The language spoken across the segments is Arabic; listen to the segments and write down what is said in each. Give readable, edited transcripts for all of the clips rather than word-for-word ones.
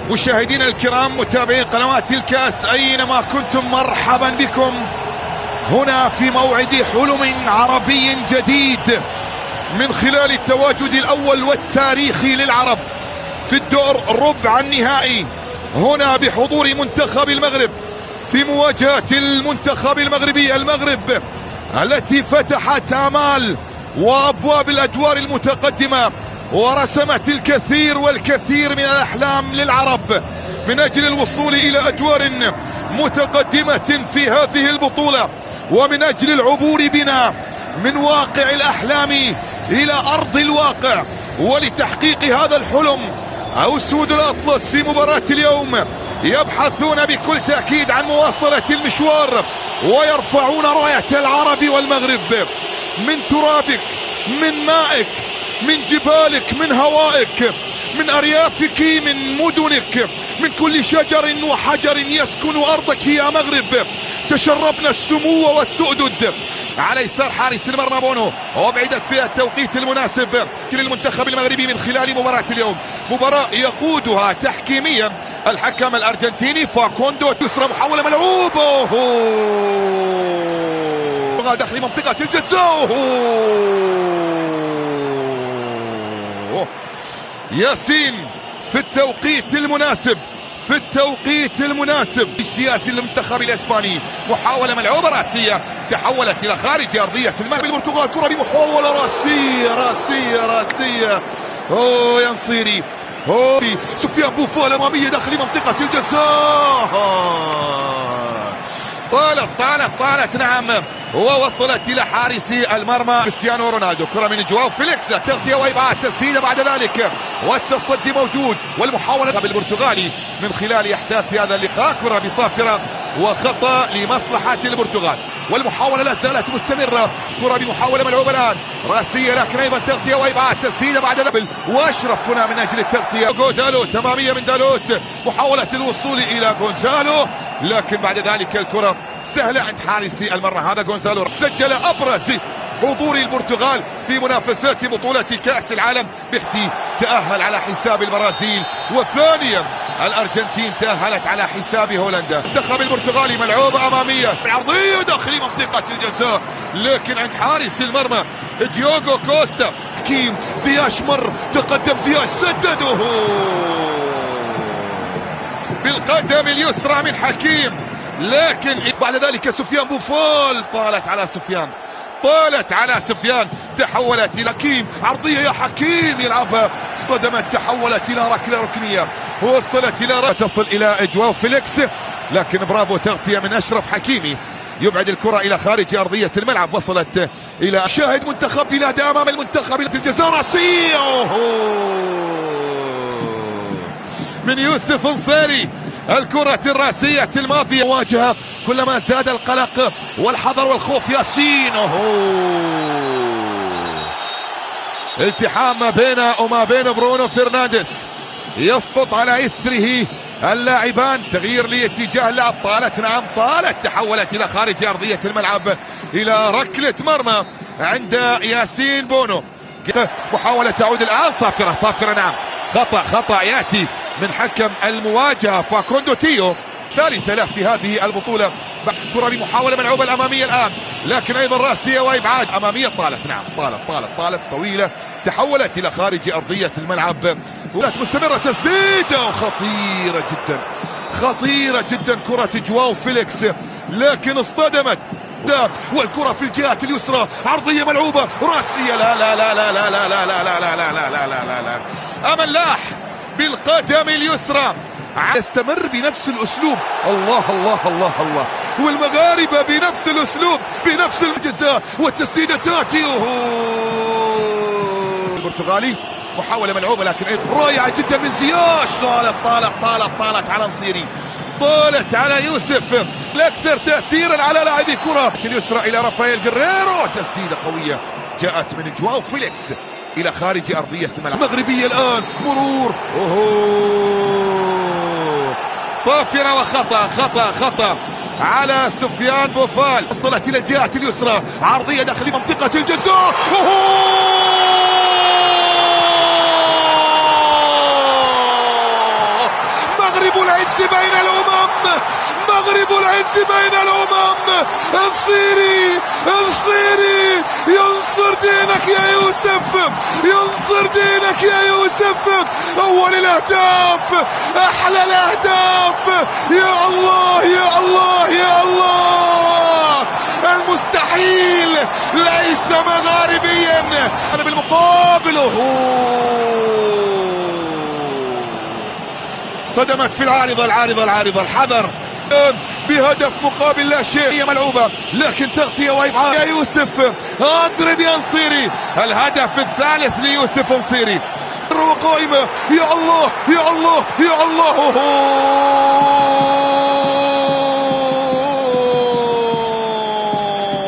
مشاهدينا الكرام متابعين قنوات الكاس أينما كنتم، مرحبا بكم هنا في موعد حلم عربي جديد من خلال التواجد الأول والتاريخي للعرب في الدور ربع النهائي، هنا بحضور منتخب المغرب في مواجهة المنتخب المغربي. المغرب التي فتحت آمال وأبواب الأدوار المتقدمة ورسمت الكثير والكثير من الأحلام للعرب من أجل الوصول إلى أدوار متقدمة في هذه البطولة، ومن أجل العبور بنا من واقع الأحلام إلى أرض الواقع ولتحقيق هذا الحلم. أسود الأطلس في مباراة اليوم يبحثون بكل تأكيد عن مواصلة المشوار ويرفعون راية العرب والمغرب من ترابك، من مائك، من جبالك، من هوائك، من أريافك، من مدنك، من كل شجر وحجر يسكن أرضك يا مغرب. تشربنا السمو والسؤدد. على يسار حارس المرمى بونو، وبعدت فيها التوقيت المناسب للمنتخب المغربي من خلال مباراة اليوم، مباراة يقودها تحكيميا الحكم الأرجنتيني فاكوندو. يسرى محاولة ملعوبة داخل منطقة الجزاء، ياسين في التوقيت المناسب، في التوقيت المناسب. اجتياز للمنتخب الاسباني، محاولة ملعوبة راسية تحولت الى خارج ارضية الملعب. البرتغال كرة بمحاولة راسية يا نصيري، سفيان بوفال امامية داخل منطقة الجزاء، طالت نعم، ووصلت الى حارس المرمى كريستيانو رونالدو. كرة من جواو فيليكس، تغطية وابعاد، تسديدة بعد ذلك والتصدي موجود، والمحاولة بالبرتغالي من خلال احداث هذا اللقاء. كرة بصافرة وخطأ لمصلحة البرتغال، والمحاولة لا زالت مستمرة. كرة بمحاولة ملعوبة الآن راسية، لكن أيضا تغطية وإبعاد، تسديدة بعد ذلك وأشرف هنا من أجل التغطية. دالوت أمامية من دالوت، محاولة الوصول إلى غونزالو، لكن بعد ذلك الكرة سهلة عند حارس المرمى. هذا غونزالو سجل أبرز حضور البرتغال في منافسات بطولة كأس العالم، بحتي تأهل على حساب البرازيل، وثانيا الأرجنتين تأهلت على حساب هولندا. المنتخب البرتغالي ملعوبة أمامية عرضية داخل منطقة الجزاء، لكن عند حارس المرمى ديوغو كوستا. حكيم زياش مر، تقدم زياش، سدده بالقدم اليسرى من حكيم، لكن بعد ذلك سفيان بوفال طالت على سفيان، تحولت الى حكيم، عرضيه يا حكيم يلعبها، اصطدمت، تحولت الى ركله ركنيه، وصلت الى تصل الى جواو فيليكس، لكن برافو تغطيه من اشرف حكيمي يبعد الكره الى خارج ارضيه الملعب. وصلت الى شاهد منتخب بلاد امام المنتخب الجزائر، راسيه من يوسف نصيري. الكرة الراسية الماضية مواجهة كلما زاد القلق والحذر والخوف. ياسين التحام ما بينه وما بين برونو فرنانديز، يسقط على اثره اللاعبان. تغيير لاتجاه اللعب، طالت تحولت الى خارج ارضية الملعب الى ركلة مرمى عند ياسين بونو. محاولة تعود الان، صافرة نعم، خطأ ياتي من حكم المواجهة فاكوندو تيو، ثالث له في هذه البطولة. كرة بمحاولة ملعوبة الأمامية الآن، لكن أيضا راسية وإبعاد أمامية، طالت طويلة، تحولت إلى خارج أرضية الملعب، مستمرة، تسديدة خطيرة جدا كرة جواو فيليكس، لكن اصطدمت، والكرة في الجهة اليسرى، عرضية ملعوبة راسية، لا أملاح بالقدم اليسرى، يستمر بنفس الأسلوب. الله والمغاربة بنفس الأسلوب، بنفس الجزاء، والتسديدة تأتي البرتغالي. محاولة ملعوبة لكن رائعة جدا من زياش، طالت على نصيري، طالت على يوسف، الأكثر تأثيرا على لاعبي كرة اليسرى إلى رافائيل جريرو، تسديدة قوية جاءت من جواو فيليكس إلى خارج أرضية الملعب. المغربية الآن مرور، صافرة وخطأ على سفيان بوفال، وصلت إلى الجهة اليسرى، عرضية داخل منطقة الجزاء، مغرب العز بين الأمم، مغرب العز بين الأمم. الصيري ينصر دينك يا يوسف، ينصر دينك يا يوسف. أول الأهداف، أحلى الأهداف. يا الله يا الله يا الله، المستحيل ليس مغاربيا. أنا بالمقابل اصطدمت في العارضة الحذر بهدف مقابل لا شيء. هي ملعوبة لكن تغطية وإبعاد يا يوسف. اضرب يا نصيري، الهدف الثالث ليوسف نصيري. وقائمة يا الله يا الله يا الله.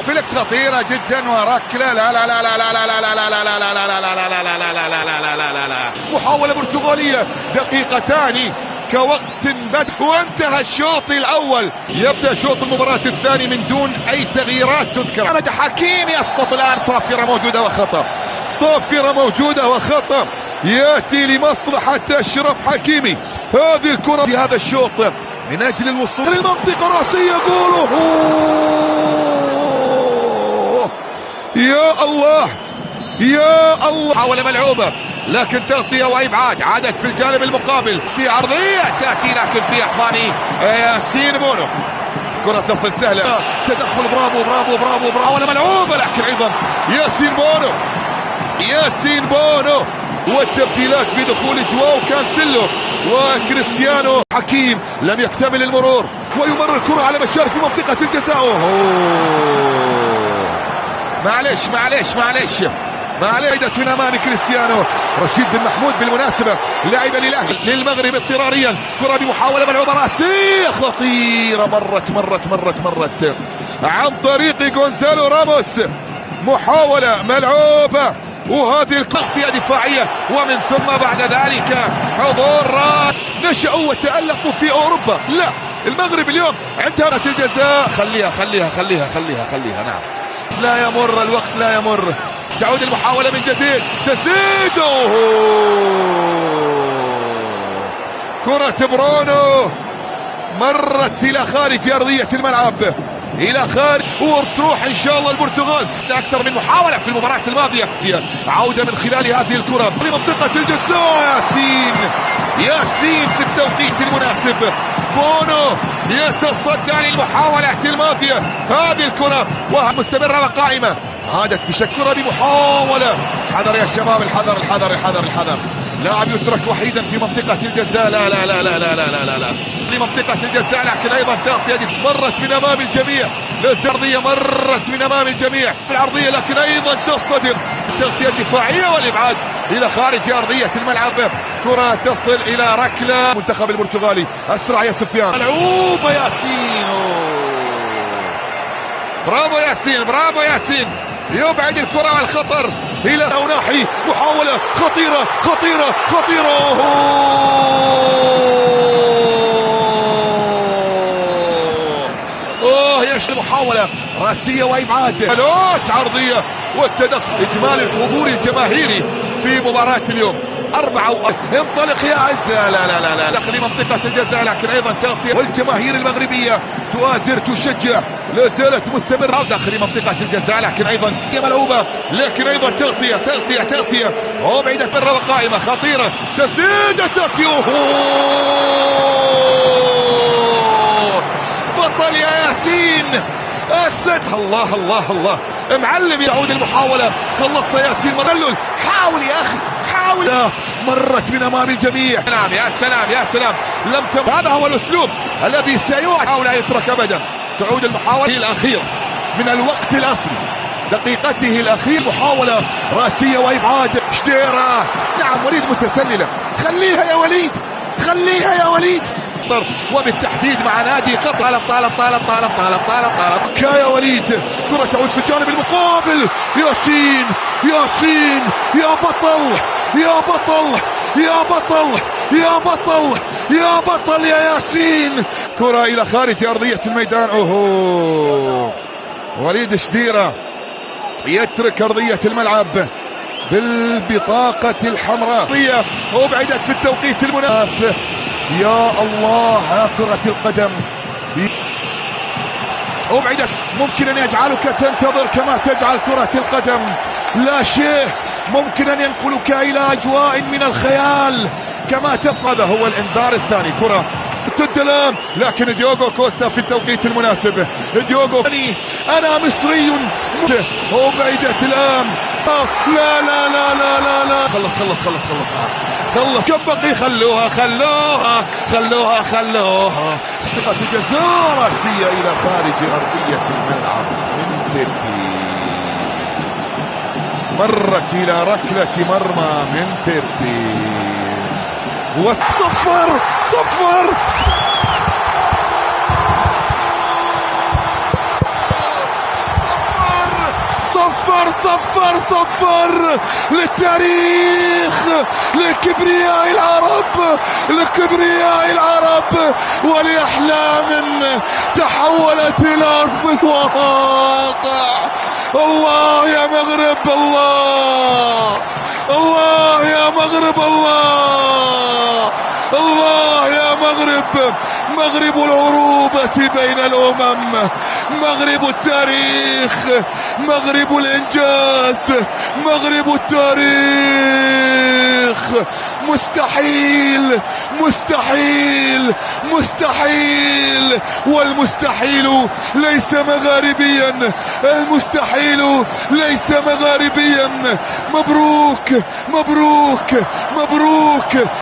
فيليكس خطيرة جدا وركلة. لا لا لا لا لا لا لا لا لا لا لا لا لا لا لا لا لا. محاولة برتغالية، دقيقتان كوقت بدء وانتهى الشوط الأول. يبدأ شوط المباراة الثاني من دون أي تغييرات تذكر. حكيم يسقط الآن. صافرة موجودة وخطأ، صافرة موجودة وخطأ يأتي لمصلحة أشرف حكيمي. هذه الكرة في هذا الشوط من أجل الوصول للمنطقة الرأسية. جوله يا الله يا الله. حاول ملعوبة لكن تغطية وإبعاد. عادت في الجانب المقابل في عرضية تأتي لكن في أحضان ياسين بونو. كرة تصل سهلة، تدخل برافو برافو برافو برافو. حاول ملعوبة لكن أيضا ياسين بونو والتبديلات بدخول جواو كانسيلو وكريستيانو. حكيم لم يكتمل المرور ويمرر الكرة على مشارك في منطقة الجزاء. معليش من امام كريستيانو. رشيد بن محمود بالمناسبة لاعبا للاهلي للمغرب اضطراريا. كرة بمحاولة ملعوبة راسية خطيرة، مرت عن طريق غونزالو راموس. محاولة ملعوبة وهذه التغطية دفاعية ومن ثم بعد ذلك حضور نشأوا وتألقوا في أوروبا. لا، المغرب اليوم عندها الجزاء. خليها نعم. لا يمر الوقت، لا يمر. تعود المحاولة من جديد، تسديد. كرة برونو مرت إلى خارج أرضية الملعب، إلى خارج وتروح إن شاء الله البرتغال. أكثر من محاولة في المباراة الماضية. عودة من خلال هذه الكرة لمنطقة الجزاء. ياسين في التوقيت المناسب. بونو يتصدى للمحاولة الماضية. هذه الكرة ومستمرة وقائمة. عادت بشكل بمحاولة. حذر يا شباب، الحذر. لاعب يترك وحيدا في منطقة الجزاء. لا لمنطقة الجزاء لكن ايضا تغطية مرت من امام الجميع. الارضية مرت من امام الجميع. العرضية لكن ايضا تصطدم. التغطية الدفاعية والابعاد الى خارج ارضية الملعب. كرة تصل الى ركلة. المنتخب البرتغالي اسرع يا سفيان. ملعوبة ياسين. برافو ياسين. يبعد الكرة والخطر إلى ناحية. محاولة خطيرة. محاولة راسية وإبعاد. عرضية والتدخل. إجمال الحضور الجماهيري في مباراة اليوم 4. انطلق يا عز. لا داخل منطقة الجزاء لكن ايضا تغطية والجماهير المغربية تؤازر تشجع. لا زالت مستمرة داخل منطقة الجزاء لكن ايضا هي ملعوبة لكن ايضا تغطية وبعدت مرة وقائمة خطيرة. تسديدة تأتي. بطل يا ياسين السد. الله معلم. يعود المحاولة. خلص ياسين مدلل. حاول يا اخي. مرت من امام الجميع. يا سلام لم تم. هذا هو الاسلوب الذي سيحاول لا يترك ابدا. تعود المحاولة الأخيرة من الوقت الأصلي، دقيقته الأخيرة. محاولة راسية وإبعاد. شديرة. نعم، وليد متسللة. خليها يا وليد. وبالتحديد مع نادي قطر. طالت يا وليد. كرة تعود في الجانب المقابل. ياسين يا بطل يا ياسين. كرة إلى خارج أرضية الميدان. وليد شديرة يترك أرضية الملعب بالبطاقة الحمراء. وبعدت في التوقيت المناسب. يا الله يا كرة القدم، أبعدك، ممكن أن يجعلك تنتظر كما تجعل كرة القدم، لا شيء، ممكن أن ينقلك إلى أجواء من الخيال كما تفعل. هذا هو الإنذار الثاني. كرة تدلم، لكن ديوغو كوستا في التوقيت المناسب. ديوغو أنا مصري، أبعدت الآن، لا لا لا لا لا لا، خلص خلص خلص خلص خلص، كم بقي؟ خلوها خلوها خلوها خلوها. ثقة جزاء راسية إلى خارج أرضية الملعب من بيبي، مرت إلى ركلة مرمى من بيبي، وصفر صفر صفر صفر صفر للتاريخ، لكبرياء العرب، لكبرياء العرب ولأحلام تحولت إلى أرض الواقع. الله يا مغرب، الله الله يا مغرب، الله الله يا مغرب، مغرب العروبة بين الأمم، مغرب التاريخ، مغرب الإنجاز، مغرب التاريخ. مستحيل مستحيل مستحيل، والمستحيل ليس مغاربيا، المستحيل ليس مغاربيا. مبروك مبروك مبروك.